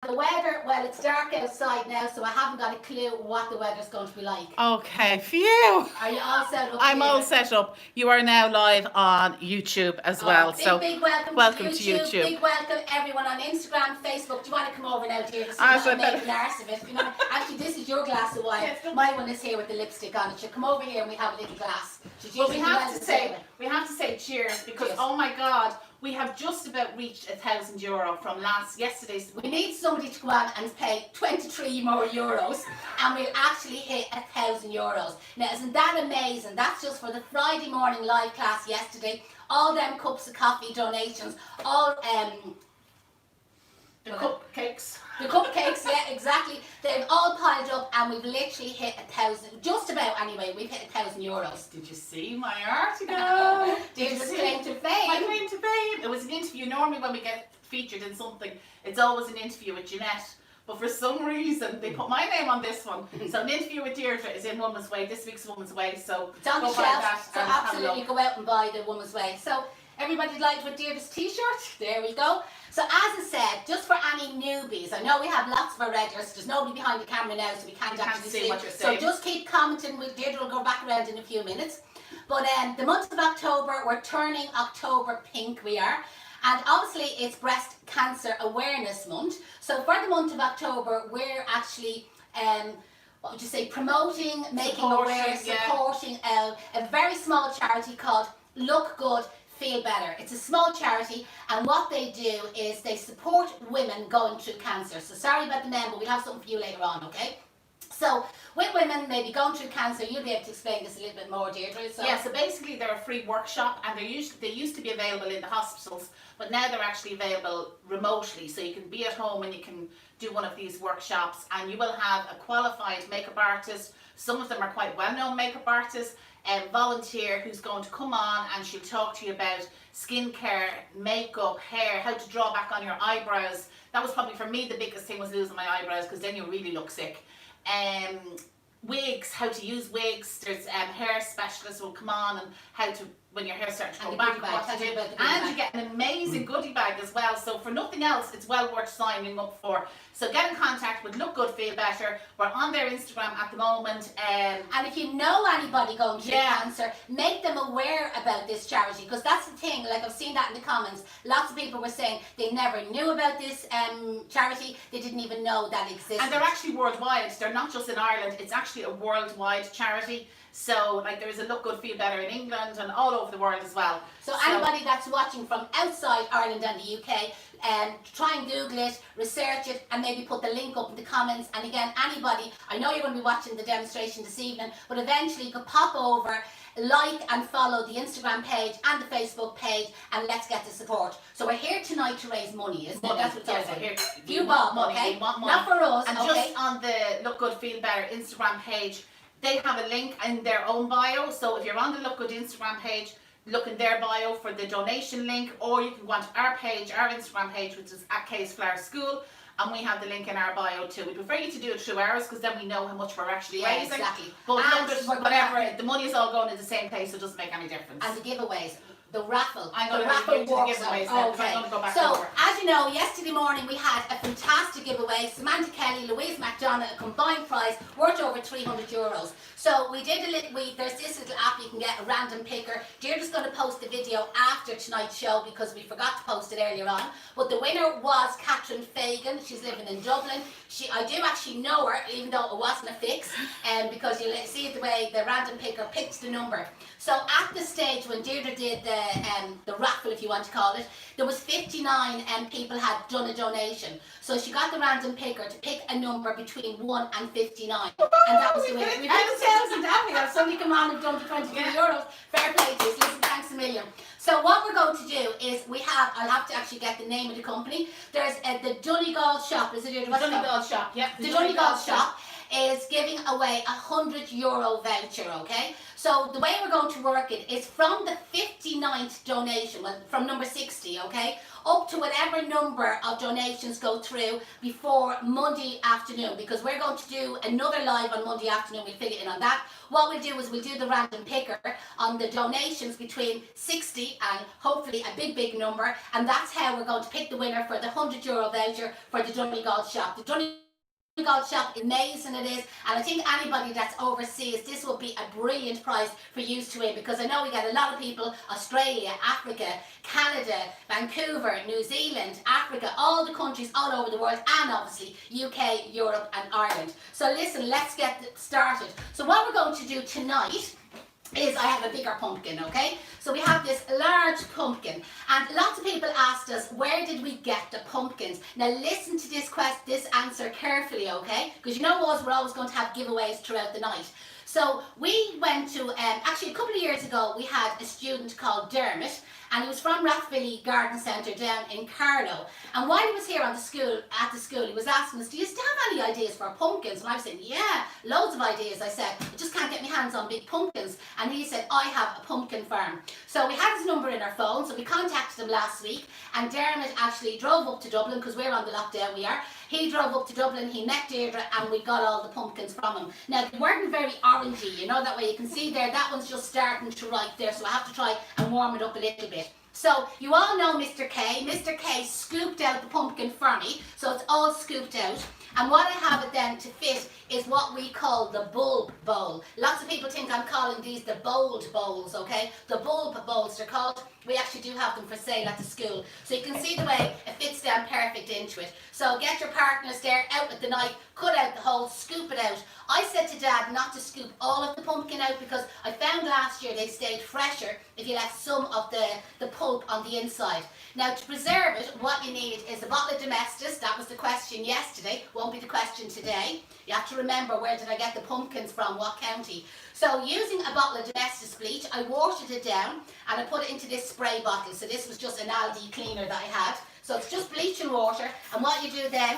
The weather, well, it's dark outside now, so I haven't got a clue what the weather's going to be like. Okay, phew. Are you all set up? I'm all set up. You are now live on YouTube as well. Big welcome to YouTube. Big welcome everyone on Instagram, Facebook. Do you want to come over now, Deirdre? So I'm making arse of it. You know, actually, this is your glass of wine. Yes, my one is here with the lipstick on it. So come over here and we have a little glass. Well, we have to say cheers because cheers. Oh my God. We have just about reached €1,000 from yesterday's. We need somebody to go on and pay 23 more euros, and we'll actually hit €1,000. Now, isn't that amazing? That's just for the Friday morning live class yesterday. All them cups of coffee donations, all the cupcakes. The cupcakes, yeah, exactly. They've all piled up, and we've literally hit 1,000. Just about, anyway. We've hit €1,000. Did you see my article? Deirdre's claim to fame. My claim to fame. It was an interview. Normally, when we get featured in something, it's always an interview with Janette. But for some reason, they put my name on this one. So an interview with Deirdre is in Woman's Way. This week's Woman's Way. So it's on the shelf. So absolutely go out and buy the Woman's Way. So everybody liked with Deirdre's t-shirt. There we go. So as I said, just for any newbies, I know we have lots of our regulars. There's nobody behind the camera now, so we can't actually see what you're saying. So just keep commenting. Deirdre will go back around in a few minutes. But the month of October, we're turning October pink, we are. And obviously it's Breast Cancer Awareness Month. So for the month of October, we're actually, what would you say, promoting, making aware, supporting a very small charity called Look Good, Feel Better. It's a small charity, and what they do is they support women going through cancer. So sorry about the men, but we'll have something for you later on, okay? So with women maybe going through cancer, you'll be able to explain this a little bit more, Deirdre. So. Yeah, so basically they're a free workshop, and they used to be available in the hospitals, but now they're actually available remotely. So you can be at home and you can do one of these workshops, and you will have a qualified makeup artist. Some of them are quite well-known makeup artists. Volunteer who's going to come on, and she'll talk to you about skincare, makeup, hair, how to draw back on your eyebrows. That was probably for me the biggest thing, was losing my eyebrows, because then you really look sick. Wigs, how to use wigs. There's hair specialists will come on, and how to, when your hair starts to go back, what to do. And you get an amazing goodie bag as well. So for nothing else, it's well worth signing up for. So get in contact with Look Good, Feel Better. We're on their Instagram at the moment. And if you know anybody going through cancer, make them aware about this charity, because that's the thing. Like, I've seen that in the comments. Lots of people were saying they never knew about this charity. They didn't even know that existed. And they're actually worldwide. They're not just in Ireland. It's actually a worldwide charity. So, like, there is a Look Good, Feel Better in England and all over the world as well. So anybody that's watching from outside Ireland and the UK, try and Google it, research it, and maybe put the link up in the comments. And again, anybody, I know you're going to be watching the demonstration this evening, but eventually you could pop over, like and follow the Instagram page and the Facebook page, and let's get the support. So we're here tonight to raise money, isn't it? That's what it's all about. Few bob, okay? Not for us, and just on the Look Good, Feel Better Instagram page, they have a link in their own bio. So if you're on the Look Good Instagram page, look in their bio for the donation link, or you can go onto our page, our Instagram page, which is @KSFlowerSchool, and we have the link in our bio too. We prefer you to do it through ours, because then we know how much we're actually raising. Exactly. But whatever, the money is all going in the same place, so it doesn't make any difference. And the giveaways. The raffle. I'm going to the giveaways now, because I'm going to go back over. As you know, yesterday morning we had a fantastic giveaway. Samantha Kelly, Louise McDonagh, a combined prize worth over €300. So we did a little, there's this little app you can get, a random picker. Deirdre's going to post the video after tonight's show, because we forgot to post it earlier on. But the winner was Catherine Fagan. She's living in Dublin. I do actually know her, even though it wasn't a fix, because you'll see it the way the random picker picks the number. So at the stage when Deirdre did the raffle, if you want to call it, there was 59 people had done a donation. So she got the random picker to pick a number between 1 and 59. And that was the winner. We've had 1,000, haven't we? Somebody come on and done for €23. Fair play to us. Listen, thanks a million. So what we're going to do is I'll have to actually get the name of the company. There's the Donegal shop. Is it the Donegal shop? Yeah. The Donegal shop is giving away a €100 voucher, okay? So the way we're going to work it is from the 59th donation, well, from number 60, okay, up to whatever number of donations go through before Monday afternoon, because we're going to do another live on Monday afternoon. We'll fill it in on that. What we'll do is we'll do the random picker on the donations between 60 and hopefully a big number, and that's how we're going to pick the winner for the €100 voucher for the Donegal shop. The Donegal shop, amazing it is, and I think anybody that's overseas, this will be a brilliant prize for you to win, because I know we get a lot of people, Australia, Africa, Canada, Vancouver, New Zealand, Africa, all the countries all over the world, and obviously UK, Europe and Ireland. So listen, let's get started. So what we're going to do tonight is I have a bigger pumpkin, okay? So we have this large pumpkin, and lots of people asked us, where did we get the pumpkins? Now listen to this answer carefully, okay? Because you know us, we're always going to have giveaways throughout the night. So we went to, actually a couple of years ago, we had a student called Dermot, and he was from Rathvilly Garden Centre down in Carlow. And while he was here at the school, he was asking us, do you still have any ideas for pumpkins? And I was saying, yeah, loads of ideas. I said, I just can't get my hands on big pumpkins. And he said, I have a pumpkin farm. So we had his number in our phone, so we contacted him last week, and Dermot actually drove up to Dublin, because we're on the lockdown, we are. He drove up to Dublin, he met Deirdre, and we got all the pumpkins from him. Now, they weren't very orangey, you know, that way you can see there, that one's just starting to ripe there, so I have to try and warm it up a little bit. So, you all know Mr. K. Mr. K scooped out the pumpkin for me, so it's all scooped out. And what I have it then to fit is what we call the bulb bowl. Lots of people think I'm calling these the bold bowls, okay? The bulb bowls they're called. We actually do have them for sale at the school. So you can see the way it fits down perfect into it. So get your partners there, out with the knife, cut out the hole, scoop it out. I said to Dad not to scoop all of the pumpkin out, because I found last year they stayed fresher if you left some of the pulp on the inside. Now to preserve it, what you need is a bottle of Domestos. That was the question yesterday, won't be the question today. You have to remember, where did I get the pumpkins from, what county? So using a bottle of Domestos bleach, I watered it down and I put it into this spray bottle. So this was just an Aldi cleaner that I had. So it's just bleach and water, and what you do then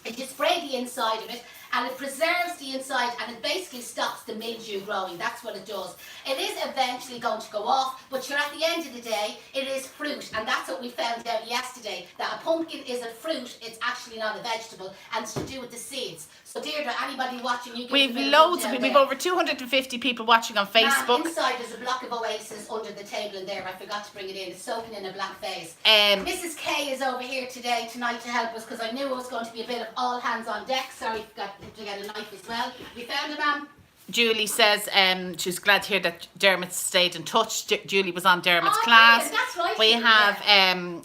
is you spray the inside of it, and it preserves the inside, and it basically stops the mildew growing. That's what it does. It is eventually going to go off, but you're at the end of the day, it is fruit, and that's what we found out yesterday, that a pumpkin is a fruit, it's actually not a vegetable, and it's to do with the seeds. So Deirdre, anybody watching, you we've loads of, we've over 250 people watching on Facebook. Inside there's a block of Oasis under the table in there. I forgot to bring it in. It's soaking in a black phase. Mrs. K is over here tonight to help us, because I knew it was going to be a bit of all hands on deck. Sorry, forgot to get a knife as well. We found it, ma'am. Julie says she's glad to hear that Dermot stayed in touch. Julie was on Dermot's class. That's right. We have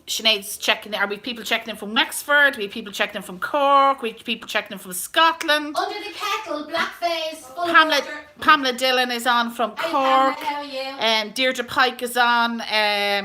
Sinead's checking in. Are we people checking in from Wexford? We have people checking in from Cork? We have people checking in from Scotland? Under the kettle, black phase, full of water. Pamela Dillon is on from Cork. Pamela, how are you? Deirdre Pike is on.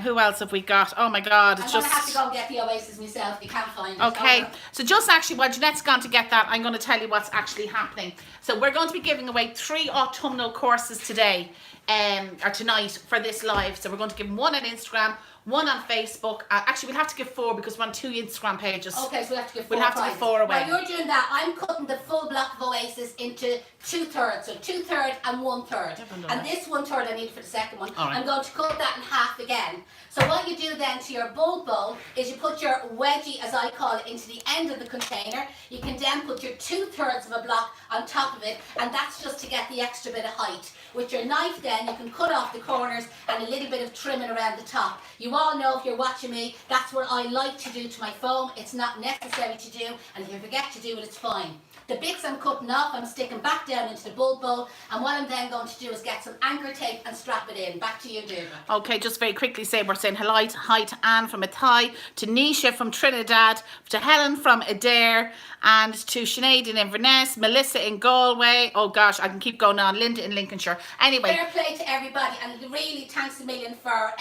Who else have we got? Oh my God, it's I'm going to have to go and get the Oasis myself. You can't find it. Okay, so just actually while Janette's gone to get that, I'm going to tell you what's actually happening. So we're going to be giving away 3 autumnal courses today, or tonight, for this live. So we're going to give one on Instagram, one on Facebook. Actually, we'll have to give 4 because we're on 2 Instagram pages. Okay, so we'll have to give 4. We'll have to give 4 away. While you're doing that, I'm cutting the full block of Oasis into 2/3. So 2/3 and 1/3. And this 1/3 I need for the second one. All right. I'm going to cut that in half again. So what you do then to your bulb bowl is you put your wedgie, as I call it, into the end of the container. You can then put your 2/3 of a block on top of it, and that's just to get the extra bit of height. With your knife then, you can cut off the corners and a little bit of trimming around the top. You all know, if you're watching me, that's what I like to do to my foam. It's not necessary to do, and if you forget to do it, it's fine. The bits I'm cutting off, I'm sticking back down into the bulb bowl, and what I'm then going to do is get some anchor tape and strap it in. Back to you, Deirdre. Okay, just very quickly say we're saying hi to Anne from Athy, to Nisha from Trinidad, to Helen from Adair, and to Sinead in Inverness, Melissa in Galway. Oh gosh, I can keep going on. Linda in Lincolnshire. Anyway, fair play to everybody, and really thanks a million for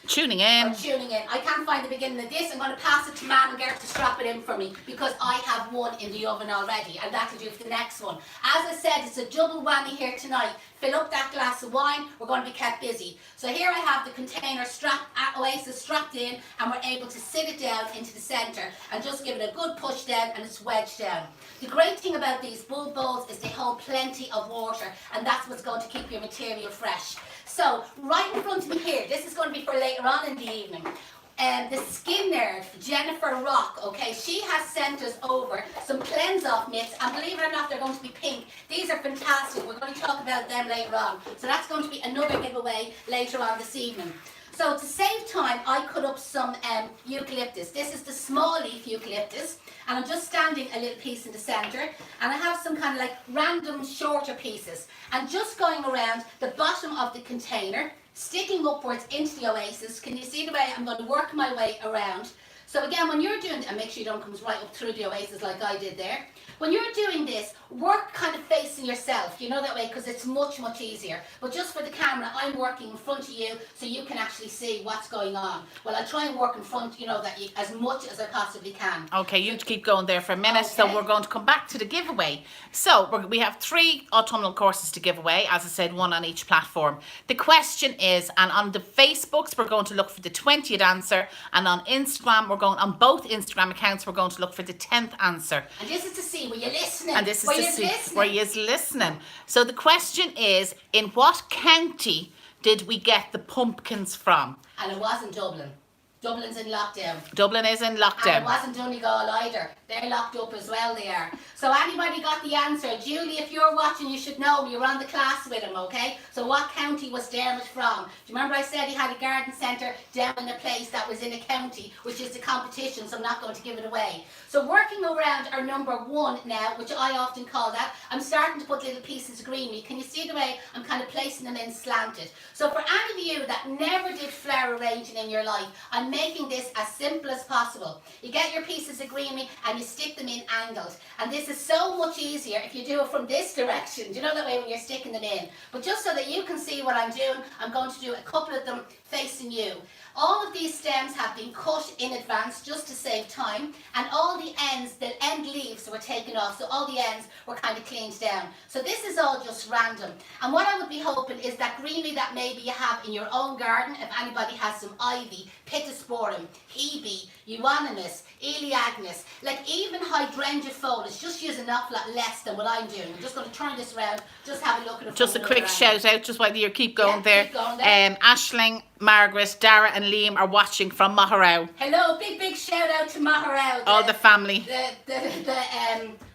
tuning in. I can't find the beginning of this. I'm going to pass it to Man and Gareth to strap it in for me, because I have one in the oven already, and that'll do for the next one. As I said, it's a double whammy here tonight. Fill up that glass of wine. We're going to be kept busy. So here I have the container Oasis strapped in, and we're able to sit it down into the centre and just give it a good push down, and it's wedged down. The great thing about these bulb bowls is they hold plenty of water, and that's what's going to keep your material fresh. So right in front of me here, this is going to be for later on in the evening. the skin nerd, Jennifer Rock, okay, she has sent us over some cleanse off mitts, and believe it or not, they're going to be pink. These are fantastic. We're going to talk about them later on. So that's going to be another giveaway later on this evening. So to save time, I cut up some eucalyptus. This is the small leaf eucalyptus, and I'm just standing a little piece in the centre, and I have some kind of like random shorter pieces, and just going around the bottom of the container, sticking upwards into the Oasis. Can you see the way I'm going to work my way around? So again, when you're doing, and make sure you don't come right up through the Oasis like I did there. When you're doing this, work kind of facing yourself, you know, that way, because it's much, much easier. But just for the camera, I'm working in front of you so you can actually see what's going on. Well, I'll try and work in front, you know, that you, as much as I possibly can. Okay, you keep going there for a minute. Okay. So we're going to come back to the giveaway. So we have 3 autumnal courses to give away. As I said, 1 on each platform. The question is, and on the Facebooks, we're going to look for the 20th answer. And on Instagram, on both Instagram accounts, we're going to look for the 10th answer. And this is to see, were you listening? And this is to see where you're listening. So the question is, in what county did we get the pumpkins from? And it wasn't Dublin. Dublin's in lockdown. Dublin is in lockdown. And it wasn't Donegal either. They're locked up as well, they are. So anybody got the answer? Julie, if you're watching, you should know. You were on the class with him, okay? So what county was Dermot from? Do you remember I said he had a garden centre down in a place that was in a county, which is the competition, so I'm not going to give it away. So working around our number 1 now, which I often call that, I'm starting to put little pieces of greenery. Can you see the way I'm kind of placing them in slanted? So for any of you that never did flower arranging in your life, I'm making this as simple as possible. You get your pieces of greenery and you stick them in angled. And this is so much easier if you do it from this direction. Do you know that way when you're sticking them in? But just so that you can see what I'm doing, I'm going to do a couple of them facing you. All of these stems have been cut in advance just to save time, and all the end leaves were taken off, so all the ends were kind of cleaned down. So this is all just random. And what I would be hoping is that greenery that maybe you have in your own garden, if anybody has some ivy, pittosporum, hebe, euonymus, elaeagnus, like even hydrangea foliage, just use an awful lot less than what I'm doing. I'm just going to turn this around, just have a look at it. Just a quick shout out, just while you keep going there. Keep going there. Aisling, Margaret, Dara and Liam are watching from Maharow. Hello, big shout out to Maharow. All the family.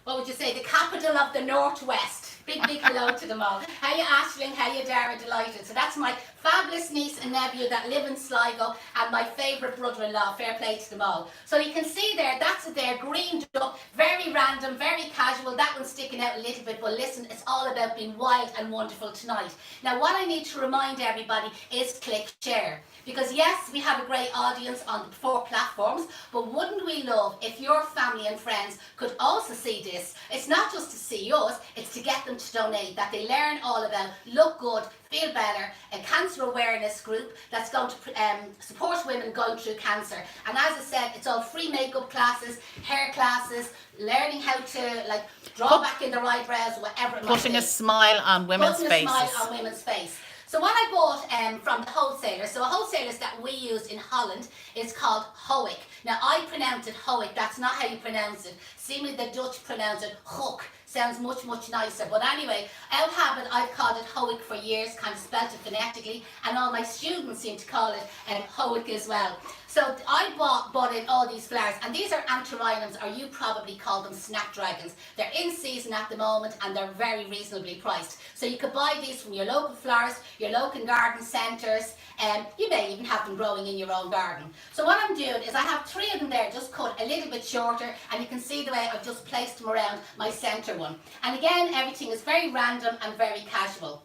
What would you say, the capital of the Northwest. Big hello to them all. How you Aisling, how you Dara, delighted. So that's my fabulous niece and nephew that live in Sligo, and my favourite brother-in-law. Fair play to them all. So you can see there, that's it there, greened up, very random, very casual. That one's sticking out a little bit, but listen, it's all about being wild and wonderful tonight. Now what I need to remind everybody is click share. Because yes, we have a great audience on the 4 platforms, but wouldn't we love if your family and friends could also see this? It's not just to see us, it's to get them to donate, that they learn all about look good, feel better, a cancer awareness group that's going to support women going through cancer. And as I said, it's all free makeup classes, hair classes, learning how to like draw back in their eyebrows, whatever it might be. Putting a smile on women's faces. Putting a smile on women's face. So what I bought from the wholesaler, so a wholesaler that we use in Holland is called Hoek. Now I pronounce it Hoek, that's not how you pronounce it. Seemingly the Dutch pronounce it Hoek. Sounds much nicer. But anyway, out of habit, I've called it Hoek for years, kind of spelt it phonetically, and all my students seem to call it Hoek as well. So I bought in all these flowers, and these are antirrhinums, or you probably call them snapdragons. They're in season at the moment, and they're very reasonably priced. So you could buy these from your local florist, your local garden centres, you may even have them growing in your own garden. So what I'm doing is I have 3 of them there, just cut a little bit shorter, and you can see the way I've just placed them around my centre one. And again, everything is very random and very casual.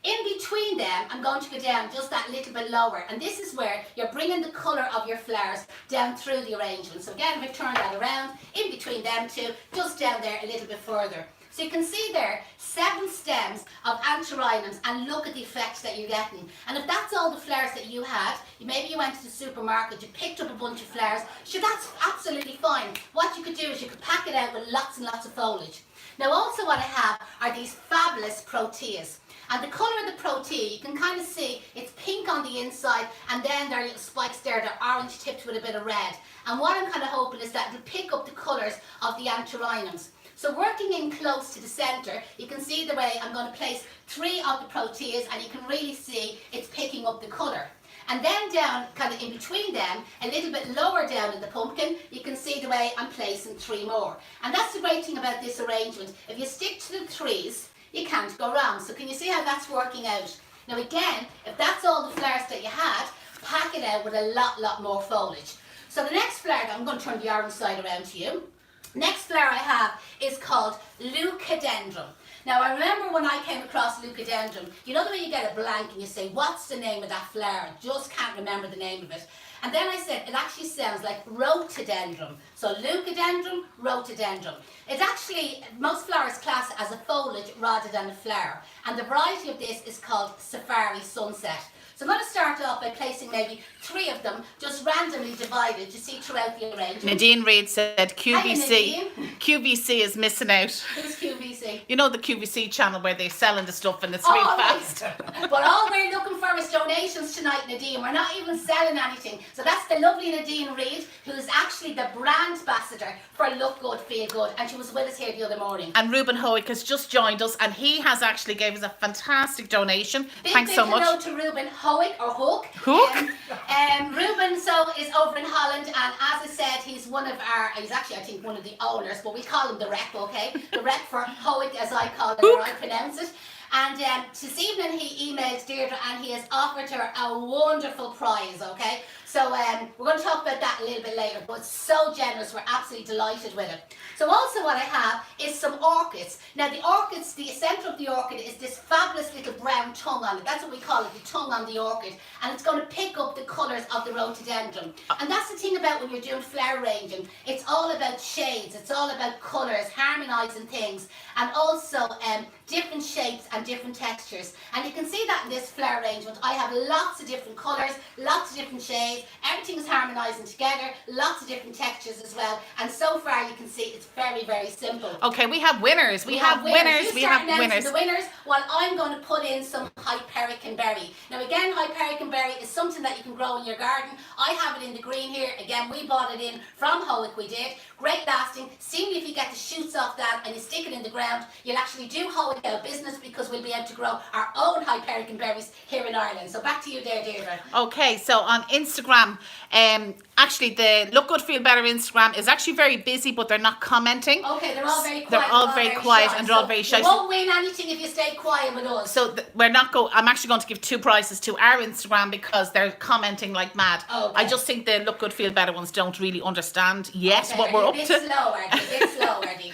In between them, I'm going to go down just that little bit lower, and this is where you're bringing the colour of your flowers down through the arrangement. So again, if I turn that around, in between them 2, just down there a little bit further. So you can see there, 7 stems of antirrhinums, and look at the effects that you're getting. And if that's all the flowers that you had, maybe you went to the supermarket, you picked up a bunch of flowers, sure, that's absolutely fine. What you could do is you could pack it out with lots and lots of foliage. Now also what I have are these fabulous Protease. And the colour of the Protease, you can kind of see it's pink on the inside, and then there are little spikes there, they're orange tipped with a bit of red. And what I'm kind of hoping is that it'll pick up the colours of the antirrhinums. So working in close to the centre, you can see the way I'm going to place 3 of the Protease, and you can really see it's picking up the colour. And then down, kind of in between them, a little bit lower down in the pumpkin, you can see the way I'm placing 3 more. And that's the great thing about this arrangement. If you stick to the 3s, you can't go wrong. So can you see how that's working out? Now again, if that's all the flowers that you had, pack it out with a lot more foliage. So the next flower, I'm going to turn the orange side around to you. Next flower I have is called Leukodendron. Now I remember when I came across Leukodendron, you know the way you get a blank and you say, what's the name of that flower? Just can't remember the name of it. And then I said, it actually sounds like Rhododendron. So Leukodendron, Rhododendron. It's actually, most flowers class it as a foliage rather than a flower. And the variety of this is called Safari Sunset. So I'm going to start off by placing maybe 3 of them, just randomly divided, you see, throughout the arrangement. Nadine Reid said QVC. QVC is missing out. Who's QVC? You know the QVC channel where they're selling the stuff and it's real fast. But all we're looking for is donations tonight, Nadine. We're not even selling anything. So that's the lovely Nadine Reid, who's actually the brand ambassador for Look Good, Feel Good. And she was with us here the other morning. And Ruben Howick has just joined us and he has actually gave us a fantastic donation. Big so much. Hello to Ruben Howick or Hook. Hook? Ruben is over in Holland, and as I said, he's actually I think one of the owners, but we call him the rep, okay? The rep for Howick, as I call it, or I pronounce it. And this evening he emailed Deirdre and he has offered her a wonderful prize, okay? So we're going to talk about that a little bit later, but it's so generous, we're absolutely delighted with it. So also what I have is some orchids. Now the orchids, the centre of the orchid is this fabulous little brown tongue on it. That's what we call it, the tongue on the orchid. And it's going to pick up the colours of the rhododendron. And that's the thing about when you're doing flower arranging. It's all about shades, it's all about colours, harmonising things, and also different shapes and different textures. And you can see that in this flower arrangement. I have lots of different colours, lots of different shades. Everything is harmonising together, lots of different textures as well. And so far you can see it's very, very simple. Okay, we have winners. We have winners. We have winners. The winners. Well, I'm going to put in some Hypericum Berry. Now again, Hypericum Berry is something that you can grow in your garden. I have it in the green here. Again, we bought it in from Howick, we did. Great lasting. See if you get the shoots off that and you stick it in the ground, you'll actually do Howick out business because we'll be able to grow our own Hypericum berries here in Ireland. So back to you there, Deirdre. Okay, so on Instagram, actually the Look Good Feel Better Instagram is actually very busy, but they're not commenting. Okay, they're all very quiet. They're all very quiet shy, and they're all very shy. You won't win anything if you stay quiet with us. So I'm actually going to give 2 prizes to our Instagram because they're commenting like mad. Okay. I just think the Look Good Feel Better ones don't really understand yet okay, what we're up to. A bit slow, Eddie.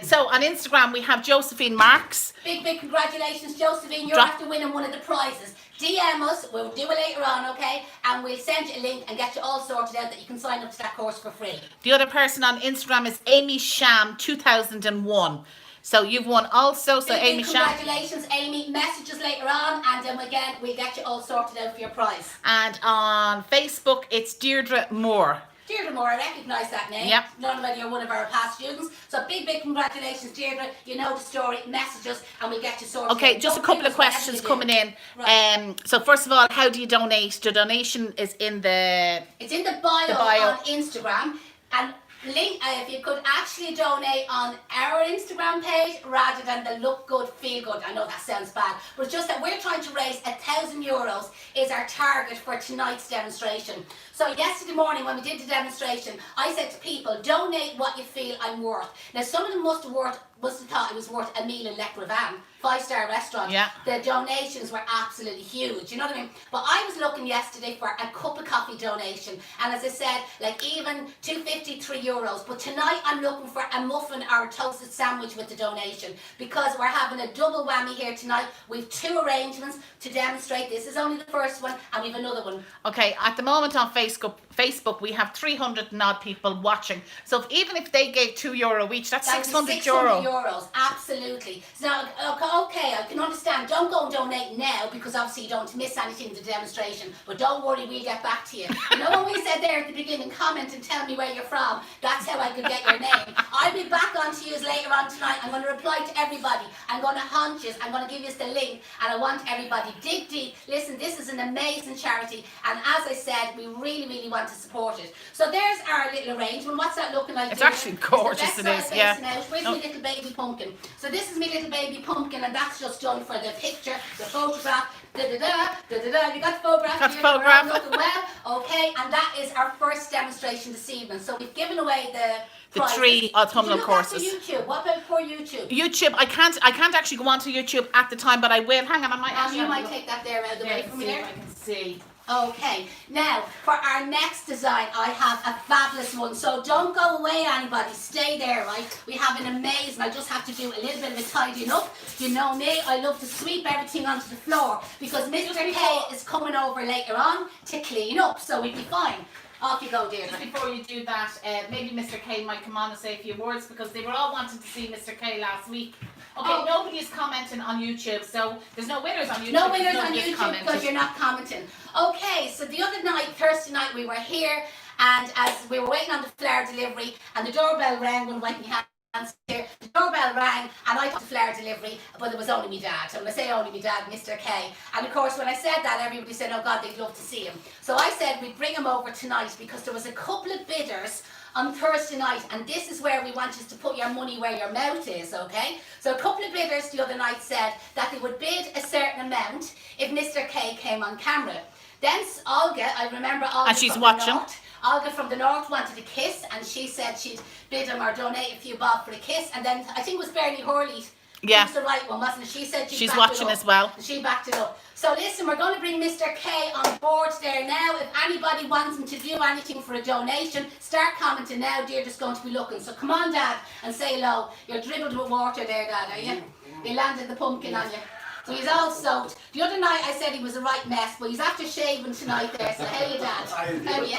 So on Instagram we have Josephine Marks. Big congratulations, Josephine. You're after winning one of the prizes. DM us, we'll do it later on, okay? And we'll send you a link and get you all sorted out that you can sign up to that course for free. The other person on Instagram is Amy Sham 2001. So you've won also, so big, Amy Sham. Congratulations, Amy. Message us later on and again, we'll get you all sorted out for your prize. And on Facebook, it's Deirdre Moore. Deirdre Moore, I recognise that name. Yep. Not whether you're one of our past students. So big congratulations, Deirdre. You know the story. Message us and we'll get you sorted. Okay, just a couple of questions coming in. Right. So first of all, how do you donate? The donation is in the... It's in the bio on Instagram. And link, if you could actually donate on our Instagram page rather than the Look Good, Feel Good. I know that sounds bad, but it's just that we're trying to raise €1,000 is our target for tonight's demonstration. So yesterday morning when we did the demonstration, I said to people, donate what you feel I'm worth. Now some of them must have thought it was worth a meal in Leprevan, 5-star restaurant. Yeah. The donations were absolutely huge, you know what I mean? But I was looking yesterday for a cup of coffee donation, and as I said, like even €2.50, €3. But tonight I'm looking for a muffin or a toasted sandwich with the donation because we're having a double whammy here tonight. We've 2 arrangements to demonstrate. This is only the first one, and we've another one. Okay, at the moment on Facebook we have 300 and odd people watching. So even if they gave €2 each, that's €600. Absolutely. So okay, I can understand. Don't go and donate now because obviously you don't miss anything in the demonstration. But don't worry, we'll get back to you. You know when we said there at the beginning, comment and tell me where you're from. That's how I could get your name. I'll be back on to you later on tonight. I'm going to reply to everybody. I'm going to hunt you. I'm going to give you the link, and I want everybody dig deep. Listen, this is an amazing charity, and as I said, we really want to support it. So there's our little arrangement. What's that looking like? It's actually gorgeous. It is. Yeah. Where's my little baby pumpkin? So this is my little baby pumpkin, and that's just done for the picture, the photograph. You got the photograph? Got the photograph. Looking well. Okay, and that is our first demonstration this evening. So we've given away the prizes. 3 autumnal courses. Did you look after YouTube? What about for YouTube? YouTube, I can't actually go onto YouTube at the time, but I will. Hang on, I might actually. You might take that there out of the way from here. I can see. Okay, now for our next design, I have a fabulous one. So don't go away, anybody. Stay there, right? We have an amazing. I just have to do a little bit of a tidying up. You know me, I love to sweep everything onto the floor because Mr. K is coming over later on to clean up, so we'll be fine. Off you go, Deirdre. Just before you do that, maybe Mr. K might come on and say a few words because they were all wanting to see Mr. K last week. Okay, nobody is commenting on YouTube, so there's no winners on YouTube. No winners on YouTube because you're not commenting. Okay, so the other night, Thursday night, we were here, and as we were waiting on the flower delivery, and the doorbell rang when my hands here. The doorbell rang, and I got the flower delivery, but it was only my dad. And when I say only my dad, Mr. K. And of course, when I said that, everybody said, "Oh God, they'd love to see him." So I said we'd bring him over tonight because there was a couple of bidders on Thursday night, and this is where we want you to put your money where your mouth is, okay? So a couple of bidders the other night said that they would bid a certain amount if Mr. K came on camera. Then Olga, I remember Olga, and she's from watching. The north, Olga from the north wanted a kiss, and she said she'd bid him or donate a few bob for a kiss, and then I think it was Bernie Hurley. Yeah. It was the right one, wasn't it? She said she's watching as well. She backed it up. So listen, we're going to bring Mr. K on board there now. If anybody wants him to do anything for a donation, start commenting now. Deirdre's going to be looking. So come on, Dad, and say hello. You're dribbled with water there, Dad, are you? They landed the pumpkin on you. So he's all soaked. The other night I said he was a right mess, but he's after shaving tonight there. So how you, Dad? How you?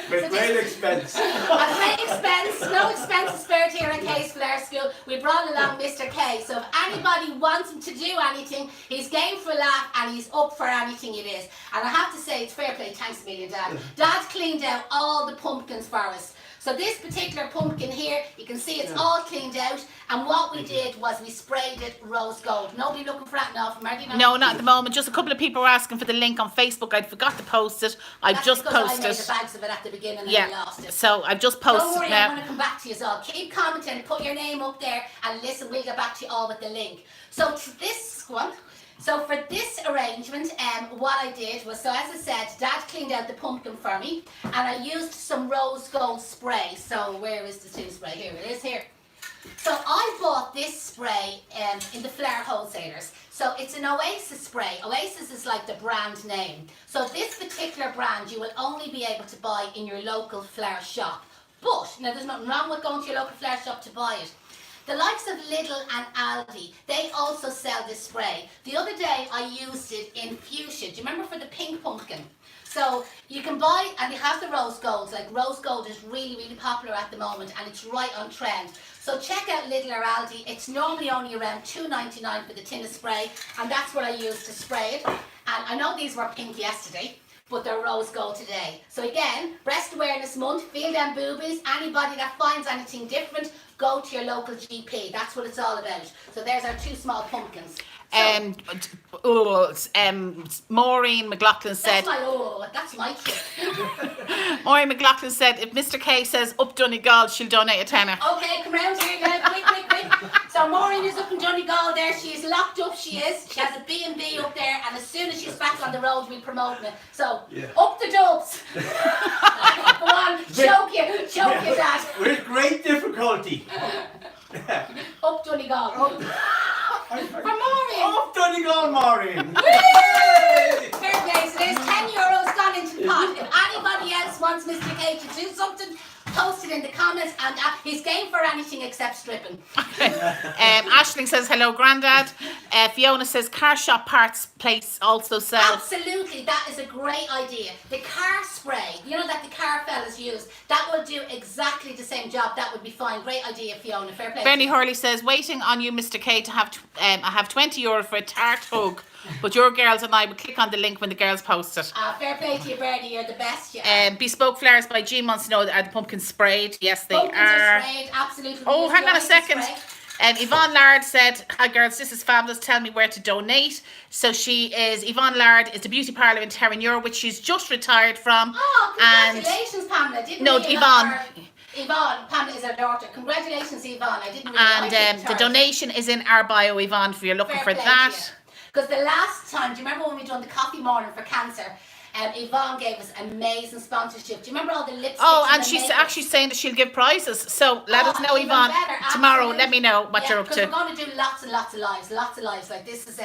With great expense. At great expense, no expenses spared here at Case Flower School. We brought along Mr. K. So if anybody wants him to do anything, he's game for a laugh and he's up for anything it is. And I have to say, it's fair play. Thanks a million, Dad. Dad's cleaned out all the pumpkins for us. So this particular pumpkin here, you can see it's all cleaned out, and what we did was we sprayed it rose gold. Nobody looking for that now from Marty? No, not at the moment. Just a couple of people were asking for the link on Facebook. I forgot to post it. I've just posted. I made the bags of it at the beginning and yeah. I lost it. So I've just posted. Don't worry, now. I'm going to come back to you all. Keep commenting, put your name up there, and listen, we'll get back to you all with the link. So this one. So for this arrangement, what I did was, so as I said, Dad cleaned out the pumpkin for me, and I used some rose gold spray. So where is the tin spray? Here it is, here. So I bought this spray in the Flower Wholesalers. So it's an Oasis spray. Oasis is like the brand name. So this particular brand you will only be able to buy in your local flower shop. But, now there's nothing wrong with going to your local flower shop to buy it. The likes of Lidl and Aldi, they also sell this spray. The other day I used it in fuchsia. Do you remember for the pink pumpkin? So you can buy, and they have the rose gold. Like rose gold is really, really popular at the moment, and it's right on trend. So check out Lidl or Aldi. It's normally only around $2.99 for the tin of spray, and that's what I use to spray it. And I know these were pink yesterday, but they're rose gold today. So again, Breast Awareness Month, feel them boobies. Anybody that finds anything different, go to your local GP. That's what it's all about. So there's our 2 small pumpkins. Maureen McLaughlin said. That's my trick. Maureen McLaughlin said, if Mr. K says up Donegal, she'll donate a tenner. Okay, come round here now, quick. So Maureen is up in Donegal there. She is locked up. She is. She has a B&B up there, and as soon as she's back on the road, we'll promote it. So up the dubs. Go on, choke you, Dad. With great difficulty. Up Donegal. For Maureen. Up Donegal, Maureen. Fair play. So there's €10 gone into the pot. If anybody else wants Mr. K to do something, post it in the comments, and he's game for anything except stripping. Aisling says hello, Grandad. Fiona says car shop parts place also sells. Absolutely, that is a great idea. The car spray, you know, that the car fellas use, that will do exactly the same job. That would be fine. Great idea, Fiona. Fair play. Bernie Hurley says waiting on you, Mr. K, to have I have €20 for a tart hug. But your girls and I will click on the link when the girls post it. Fair play to you, Bernie. You're the best. Yeah. Bespoke Flowers by Jean wants to know, are the pumpkins sprayed? Yes, they Pumpkins are. Sprayed, absolutely. Oh, hang on a second. Yvonne Lard said, hi girls, this is fabulous. Tell me where to donate. So Yvonne Lard is the beauty parlour in Terranure, which she's just retired from. Oh, congratulations, Pamela. Yvonne. Yvonne, Pamela is our daughter. Congratulations, Yvonne. I didn't realise. And the donation is in our bio, Yvonne, if you're looking for that. Because the last time, do you remember when we done the coffee morning for cancer? Yvonne gave us amazing sponsorship. Do you remember all the lipsticks? Oh, and the she's makeup? actually saying that she'll give prizes. So let us know, Even Yvonne, better, tomorrow. absolutely. Let me know what you're up Because to. we're going to do lots and lots of lives. Like this is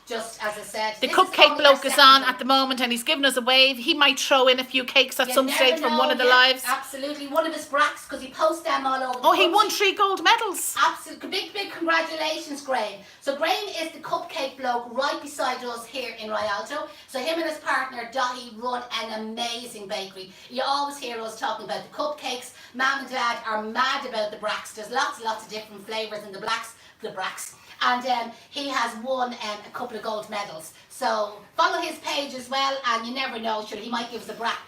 just as I said. The this cupcake only bloke our is second on one. at the moment, and he's giving us a wave. He might throw in a few cakes at You some never stage from know, one of the yeah, lives. Absolutely, one of his bracks because he posts them all over. Oh, the he won country. 3 gold medals. Absolutely, big congratulations, Graham. So Graham is the cupcake bloke right beside us here in Rialto. So him and his partner Dottie run an amazing bakery. You always hear us talking about the cupcakes. Mum and Dad are mad about the bracks. There's lots of different flavours in the bracks. And he has won a couple of gold medals. So follow his page as well, and you never know, sure, he might give us a brack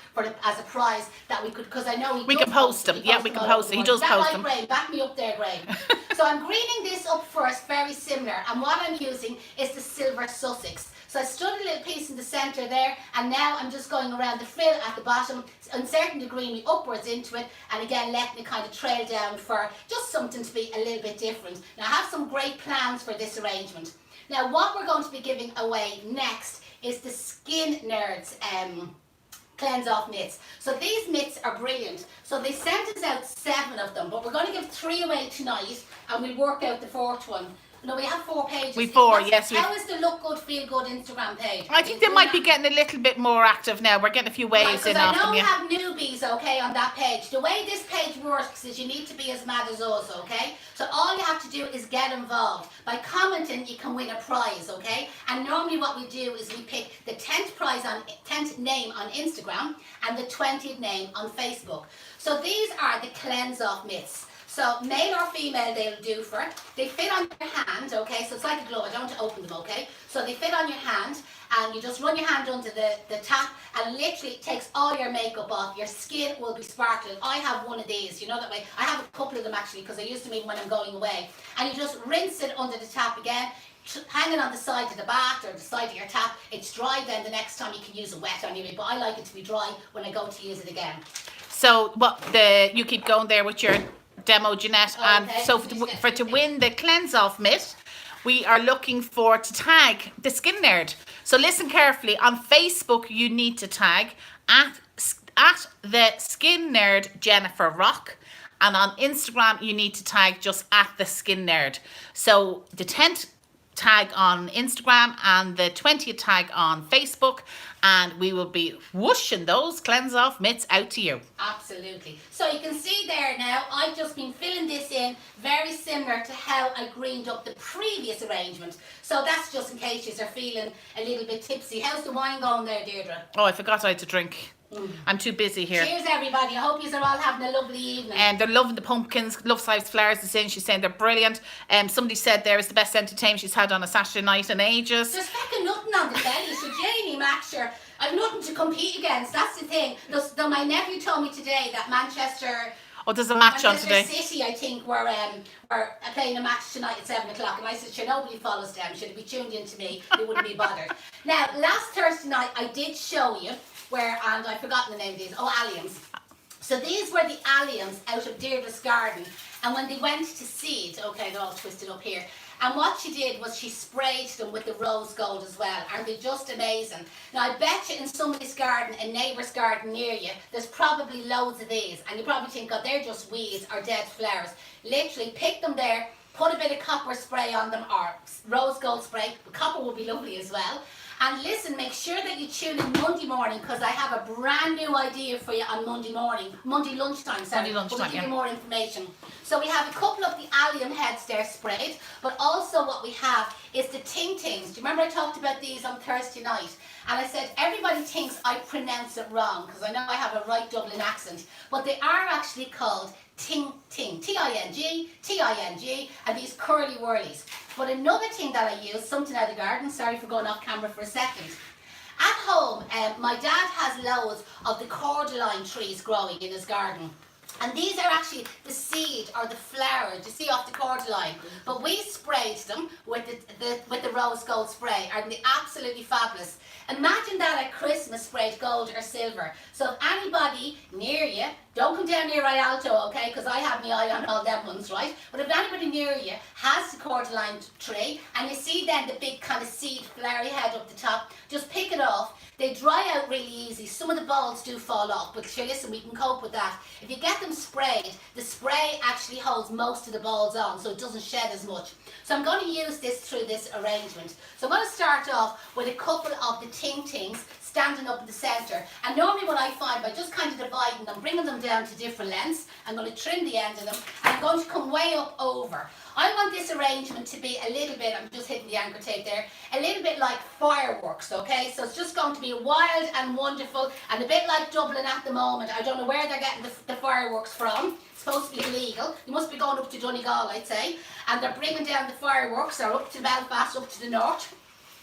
as a prize that we could, because I know We can post them. Yeah, we can post them. He does post them. Graham? Back me up there, Graham. So I'm greening this up first, very similar, and what I'm using is the Silver Sussex. So I stood a little piece in the centre there, and now I'm just going around the frill at the bottom, inserting the greenery upwards into it, and again letting it kind of trail down for just something to be a little bit different. Now I have some great plans for this arrangement. Now what we're going to be giving away next is the Skin Nerds cleanse off mitts. So these mitts are brilliant. So they sent us out 7 of them, but we're going to give 3 away tonight, and we'll work out the 4th one. No, we have 4 pages. We 4, yes. How is the Look Good, Feel Good Instagram page? I think they might be getting a little bit more active now. We're getting a few waves in I off know them, we yeah. have newbies, okay, on that page. The way this page works is you need to be as mad as us, okay? So all you have to do is get involved. By commenting, you can win a prize, okay? And normally what we do is we pick the 10th name on Instagram and the 20th name on Facebook. So these are the cleanse off mitts. So male or female, they'll do for it. They fit on your hand, okay? So it's like a glove. I don't want to open them, okay? So they fit on your hand, and you just run your hand under the tap, and literally it takes all your makeup off. Your skin will be sparkling. I have one of these, you know that way. I have a couple of them actually, because I use them even when I'm going away. And you just rinse it under the tap again, hang it on the side of the bath or the side of your tap. It's dry then the next time you can use it wet anyway, but I like it to be dry when I go to use it again. So you keep going there with your demo, Janette, and so to win the cleanse off mitt, we are looking to tag the Skin Nerd. So listen carefully. On Facebook, you need to tag at the Skin Nerd Jennifer Rock, and on Instagram, you need to tag just at the Skin Nerd. So the 10th tag on Instagram and the 20th tag on Facebook, and we will be whooshing those cleanse off mitts out to you. Absolutely. So you can see there now, I've just been filling this in very similar to how I greened up the previous arrangement. So that's just in case you're feeling a little bit tipsy. How's the wine going there, Deirdre? Oh, I forgot I had to drink. I'm too busy here. Cheers, everybody. I hope you're all having a lovely evening. And they're loving the pumpkins. Love Size Flowers is in. She's saying they're brilliant. Somebody said there is the best entertainment she's had on a Saturday night in ages. There's fucking nothing on the telly, so Janie Maxer, I've nothing to compete against. That's the thing. Though my nephew told me today that Manchester. Oh, there's a match on today. City, I think, were playing a match tonight at 7 o'clock, and I said, sure, nobody follows them. Should it be tuned in to me? They wouldn't be bothered. Now, last Thursday night, I did show you and I've forgotten the name of these. Oh, alliums. So these were the alliums out of Deirdre's garden, and when they went to seed, okay, they're all twisted up here. And what she did was she sprayed them with the rose gold as well. Aren't they just amazing? Now I bet you in somebody's garden, a neighbour's garden near you, there's probably loads of these. And you probably think, oh, they're just weeds or dead flowers. Literally pick them there, put a bit of copper spray on them, or rose gold spray. But copper would be lovely as well. And listen, make sure that you tune in Monday morning, because I have a brand new idea for you on Monday lunchtime. Sorry, we'll give you more information. So we have a couple of the allium heads there sprayed, but also what we have is the ting tings. Do you remember I talked about these on Thursday night? And I said everybody thinks I pronounce it wrong, because I know I have a right Dublin accent, but they are actually called ting ting, T-I-N-G, T-I-N-G, and these curly whirlies. But another thing that I use, something out of the garden, sorry for going off camera for a second. At home, my dad has loads of the cordyline trees growing in his garden. And these are actually the seed or the flower, you see, off the cordyline. But we sprayed them with the rose gold spray, and they're absolutely fabulous. Imagine that at Christmas sprayed gold or silver. So if anybody near you Don't come down near Rialto, okay? Because I have my eye on all them ones, right? But if anybody near you has the cordyline tree and you see then the big kind of seed flowery head up the top, just pick it off. They dry out really easy. Some of the balls do fall off, but sure, listen, we can cope with that. If you get them sprayed, the spray actually holds most of the balls on, so it doesn't shed as much. So I'm going to use this through this arrangement. So I'm going to start off with a couple of the ting-tings standing up in the centre. And normally what I find, by just kind of dividing them, bringing them down to different lengths, I'm going to trim the end of them, and I'm going to come way up over. I want this arrangement to be a little bit, I'm just hitting the anchor tape there, a little bit like fireworks, okay? So it's just going to be wild and wonderful and a bit like Dublin at the moment. I don't know where they're getting the fireworks from. It's supposed to be illegal. You must be going up to Donegal, I'd say. And they're bringing down the fireworks. They're up to Belfast, up to the north.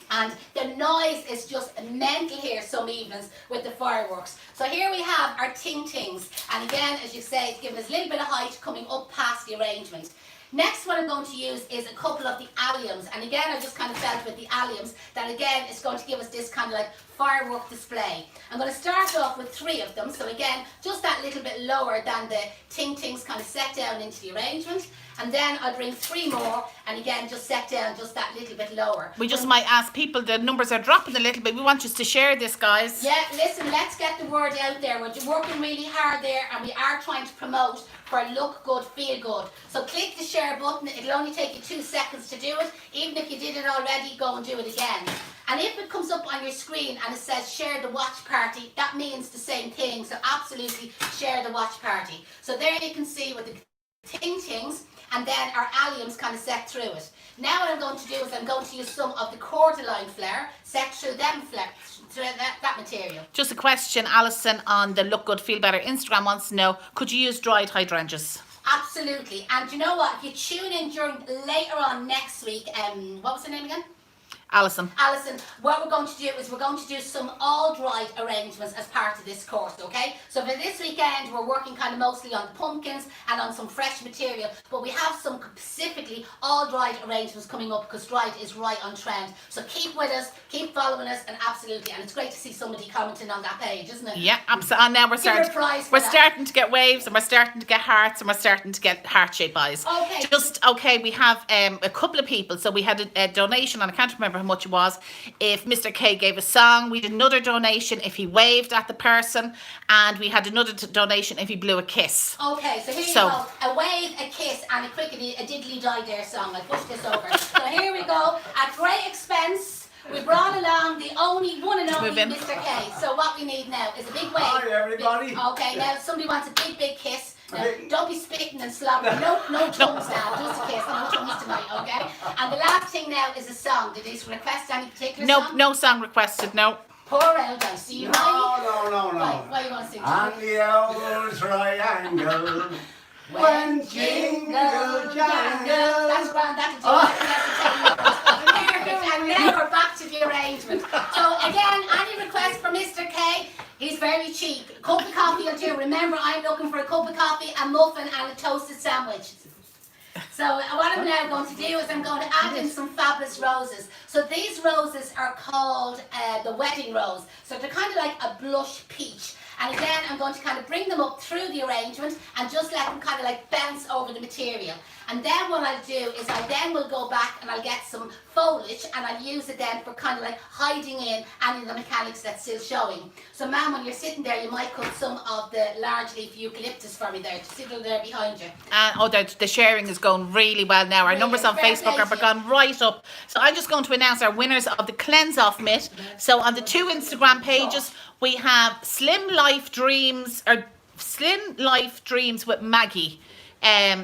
And the noise is just mental here some evenings with the fireworks. So here we have our ting-tings. And again, as you say, it's giving us a little bit of height coming up past the arrangement. Next, what I'm going to use is a couple of the alliums. And again, I just kind of felt with the alliums that again, it's going to give us this kind of like firework display. I'm going to start off with 3 of them. So again, just that little bit lower than the ting-tings kind of set down into the arrangement. And then I'll bring 3 more, and again, just set down just that little bit lower. We just might ask people, the numbers are dropping a little bit. We want you to share this, guys. Yeah, listen, let's get the word out there. We're working really hard there, and we are trying to promote for look good, feel good. So click the share button. It'll only take you 2 seconds to do it. Even if you did it already, go and do it again. And if it comes up on your screen and it says share the watch party, that means the same thing. So absolutely share the watch party. So there you can see with the ting-tings, and then our alliums kind of set through it. Now what I'm going to do is I'm going to use some of the cordyline flower set through that material. Just a question, Alison on the Look Good Feel Better Instagram wants to know, could you use dried hydrangeas? Absolutely. And you know what? If you tune in later on next week, what was her name again? Alison, what we're going to do is we're going to do some all dried arrangements as part of this course, okay? So for this weekend, we're working kind of mostly on the pumpkins and on some fresh material, but we have some specifically all dried arrangements coming up because dried is right on trend. So keep with us, keep following us, and absolutely, and it's great to see somebody commenting on that page, isn't it? yeah, absolutely. And now we're starting to get waves, and we're starting to get hearts, and we're starting to get heart-shaped eyes. Okay. We have a couple of people. So we had a donation, and I can't remember how much it was. If Mr. K gave a song, we did another donation if he waved at the person, and we had another donation if he blew a kiss. Okay, so here you go. A wave, a kiss, and a crickety, a diddly die there song. I'll push this over. So here we go. At great expense, we brought along the only one and only Mr. K. So what we need now is a big wave. Hi everybody. Okay, now somebody wants a big kiss. Now, don't be spitting and slobbering. No tongues now, just a kiss. No tongues tonight, okay? And the last thing now is a song. Did he request any particular song? No song requested, no. Poor old I see you. No. Right, what are you going to sing? On the old triangle, when jingle jangle. That's grand, that'll do. Perfect, and now we're back to the arrangement. So again, any request for Mr. K? He's very cheap. A cup of coffee will do. Remember, I'm looking for a cup of coffee, a muffin, and a toasted sandwich. So what I'm now going to do is I'm going to add in some fabulous roses. So these roses are called the wedding rose. So they're kind of like a blush peach. And again, I'm going to kind of bring them up through the arrangement and just let them kind of like bounce over the material. And then what I'll do is I then will go back and I'll get some foliage and I'll use it then for kind of like hiding in any of the mechanics that's still showing. So ma'am, when you're sitting there, you might cut some of the large leaf eucalyptus for me there, to sit there behind you. And the sharing is going really well now. Our numbers on Facebook are gone right up. So I'm just going to announce our winners of the Cleanse Off Mitt. So on the 2 Instagram pages, we have Slim Life Dreams with Maggie.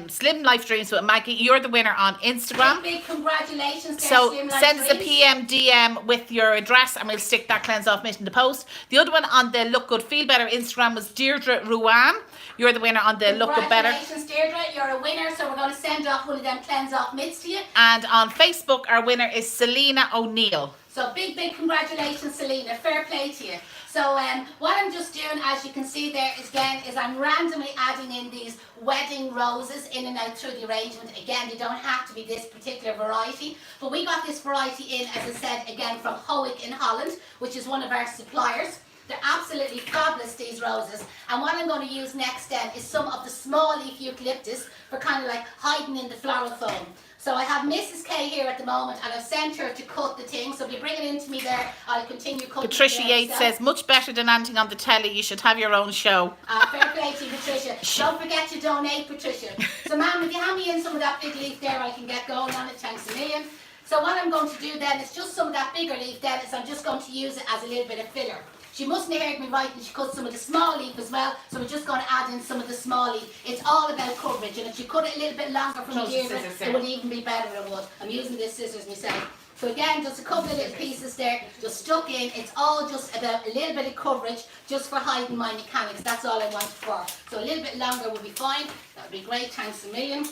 Slim Life Dreams with Maggie. You're the winner on Instagram. Big congratulations there, so Slim Life send us a Dreams. PM DM with your address and we'll stick that Cleanse Off Mitt in the post. The other one on the Look Good Feel Better Instagram was Deirdre Ruan. You're the winner on the Look Good Better. Congratulations, Deirdre. You're a winner, so we're going to send off one of them Cleanse Off Mitts to you. And on Facebook, our winner is Selena O'Neill. So big congratulations, Selena. Fair play to you. So what I'm just doing, as you can see there, is I'm randomly adding in these wedding roses in and out through the arrangement. Again, they don't have to be this particular variety, but we got this variety in, as I said, again, from Howick in Holland, which is one of our suppliers. They're absolutely fabulous, these roses. And what I'm going to use next then is some of the small leaf eucalyptus for kind of like hiding in the floral foam. So I have Mrs. K here at the moment, and I've sent her to cut the thing. So if you bring it into me there, I'll continue cutting. Patricia Yates says, much better than anything on the telly. You should have your own show. Fair play to you, Patricia. Don't forget to donate, Patricia. So, ma'am, if you hand me in some of that big leaf there, I can get going on it. Thanks a million. So what I'm going to do then is just some of that bigger leaf then is I'm just going to use it as a little bit of filler. She mustn't have heard me right, and she cut some of the small leaf as well, so we're just going to add in some of the small leaf. It's all about coverage, and if you cut it a little bit longer from the Deirdre, it would even be better, it would. I'm using this scissors myself. So again, just a couple of little pieces there, just stuck in. It's all just about a little bit of coverage, just for hiding my mechanics. That's all I want it for. So a little bit longer will be fine. That would be great, thanks a million.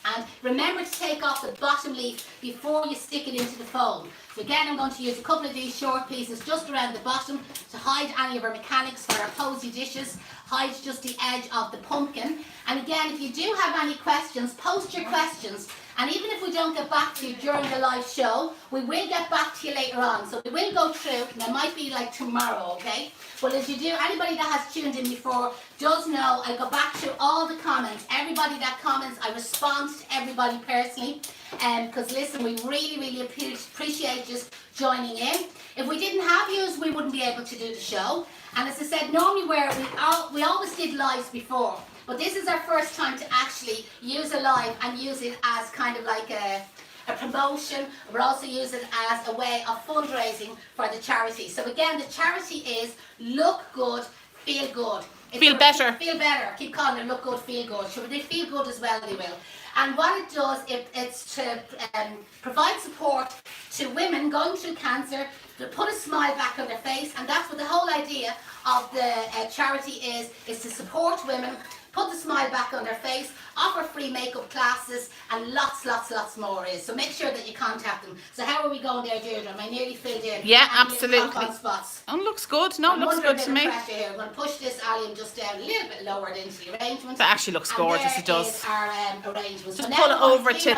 And remember to take off the bottom leaf before you stick it into the foam. So again, I'm going to use a couple of these short pieces just around the bottom to hide any of our mechanics for our posy dishes, hide just the edge of the pumpkin. And again, if you do have any questions, post your questions. And even if we don't get back to you during the live show, we will get back to you later on. So we will go through, and it might be like tomorrow, okay? But as you do, anybody that has tuned in before does know I go back through all the comments. Everybody that comments, I respond to everybody personally. Because listen, we really, really appreciate just joining in. If we didn't have yous, we wouldn't be able to do the show. And as I said, normally we always did lives before. But this is our first time to actually use a live and use it as kind of like a promotion. We're also using it as a way of fundraising for the charity. So again, the charity is Look Good, Feel Good. Feel better. Feel better. Keep calling it Look Good, Feel Good. So if they feel good as well, they will. And what it does, it's to provide support to women going through cancer, to put a smile back on their face. And that's what the whole idea of the charity is to support women, put the smile back on their face, offer free makeup classes, and lots more is. So make sure that you contact them. So how are we going there, Deirdre? Am I nearly filled in? Yeah, absolutely. Spots? Oh, looks good. No, it looks good to me. Here. I'm going to push this allium just down a little bit lower into the arrangement. That actually looks gorgeous, it does. Is our arrangement. Just so pull it over to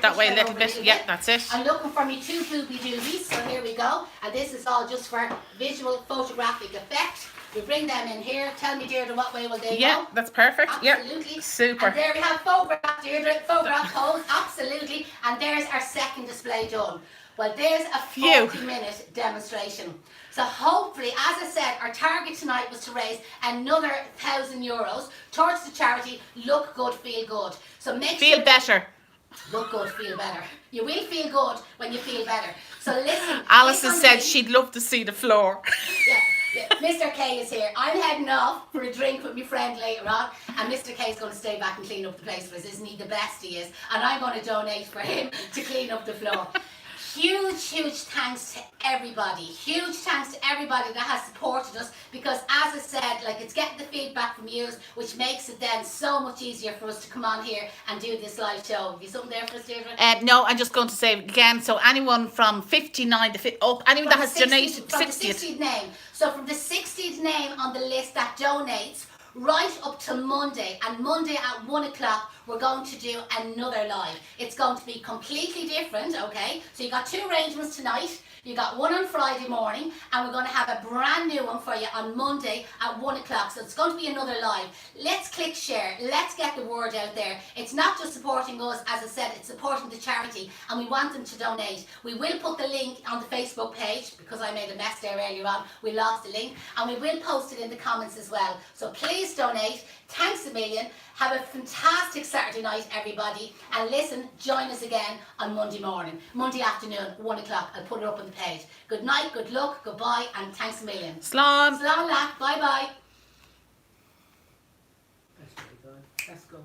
that way a little bit. Yeah, that's it. I'm looking for me two booby doobies, so here we go. And this is all just for visual photographic effect. We bring them in here. Tell me, Deirdre, what way will they go? Yeah, that's perfect. Absolutely. Yeah, super. And there we have photograph, Deirdre, photograph pose. Absolutely. And there's our second display done. Well, there's a 40-minute demonstration. So hopefully, as I said, our target tonight was to raise another €1,000 towards the charity Look Good, Feel Good. So make feel sure better. Look good, feel better. You will feel good when you feel better. So listen. Alison said she'd love to see the floor. Yeah, Mr. K is here. I'm heading off for a drink with my friend later on, and Mr. K is going to stay back and clean up the place for us. Isn't he the best he is? And I'm going to donate for him to clean up the floor. Huge thanks to everybody. Huge thanks to everybody that has supported us, because as I said, like, it's getting the feedback from you, which makes it then so much easier for us to come on here and do this live show. Have you something there for us, Deirdre? No, I'm just going to say again, so anyone from 59 to up, anyone that has donated 60th name. So from the 60th name on the list that donates, right up to Monday, and Monday at 1 o'clock we're going to do another live. It's going to be completely different, okay? So you got two arrangements tonight, you got one on Friday morning, and we're going to have a brand new one for you on Monday at 1 o'clock. So it's going to be another live. Let's click share, let's get the word out there. It's not just supporting us, as I said, it's supporting the charity, and we want them to donate. We will put the link on the Facebook page, because I made a mess there earlier on, we lost the link, and we will post it in the comments as well. So please donate. Thanks a million. Have a fantastic Saturday night, everybody. And listen, join us again on Monday morning, Monday afternoon, 1 o'clock. I'll put it up on the page. Good night, good luck, goodbye, and thanks a million. Slán. Slán, bye bye. That's good.